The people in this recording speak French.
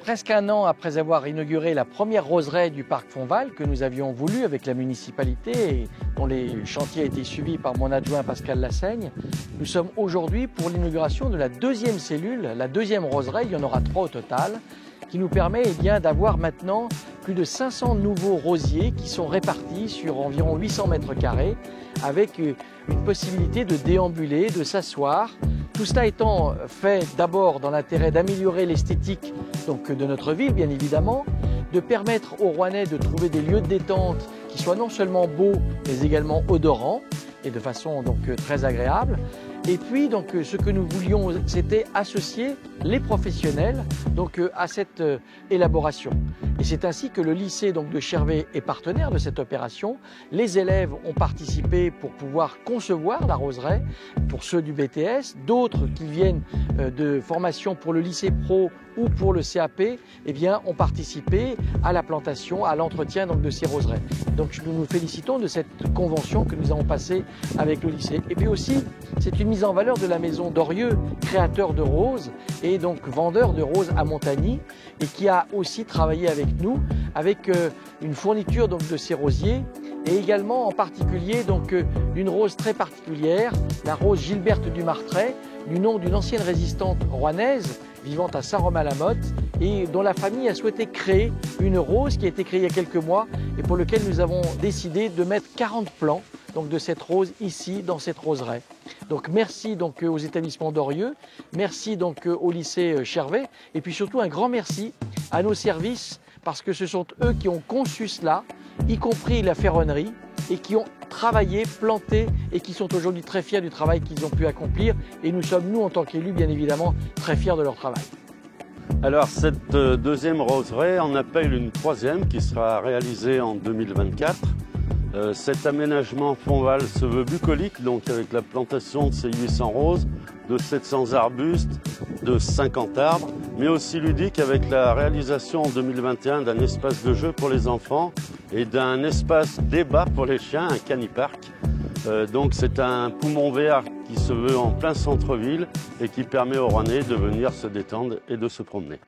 Presque un an après avoir inauguré la première roseraie du parc Fonval que nous avions voulu avec la municipalité et dont les chantiers étaient suivis par mon adjoint Pascal Lassaigne, nous sommes aujourd'hui pour l'inauguration de la deuxième cellule, la deuxième roseraie, il y en aura 3 au total, qui nous permet d'avoir maintenant plus de 500 nouveaux rosiers qui sont répartis sur environ 800 mètres carrés avec une possibilité de déambuler, de s'asseoir. Tout cela étant fait d'abord dans l'intérêt d'améliorer l'esthétique de notre ville, bien évidemment, de permettre aux Rouennais de trouver des lieux de détente qui soient non seulement beaux, mais également odorants et de façon très agréable. Et puis ce que nous voulions, c'était associer les professionnels à cette élaboration. Et c'est ainsi que le lycée de Chervé est partenaire de cette opération. Les élèves ont participé pour pouvoir concevoir la roseraie, pour ceux du BTS, d'autres qui viennent de formation pour le lycée pro ou pour le CAP, ont participé à la plantation, à l'entretien de ces roseraies. Donc nous nous félicitons de cette convention que nous avons passée avec le lycée. Et puis aussi, c'est une mise en valeur de la maison Dorieux, créateur de roses et vendeur de roses à Montagny, et qui a aussi travaillé avec nous, avec une fourniture de ces rosiers, et également en particulier d'une rose très particulière, la rose Gilberte du Martret, du nom d'une ancienne résistante rouennaise vivant à Saint-Romain-la-Motte et dont la famille a souhaité créer une rose qui a été créée il y a quelques mois et pour lequel nous avons décidé de mettre 40 plants de cette rose ici dans cette roseraie. Donc merci aux établissements Dorieux, merci au lycée Chervé et puis surtout un grand merci à nos services parce que ce sont eux qui ont conçu cela, y compris la ferronnerie, et qui ont travaillé, planté et qui sont aujourd'hui très fiers du travail qu'ils ont pu accomplir. Et nous sommes, nous, en tant qu'élus, bien évidemment, très fiers de leur travail. Alors cette deuxième roseraie en appelle une troisième qui sera réalisée en 2024. Cet aménagement Fonval se veut bucolique, donc avec la plantation de ces 800 roses, de 700 arbustes, de 50 arbres, mais aussi ludique avec la réalisation en 2021 d'un espace de jeu pour les enfants et d'un espace débat pour les chiens, un canipark. Donc c'est un poumon vert qui se veut en plein centre-ville et qui permet aux Rouennais de venir se détendre et de se promener.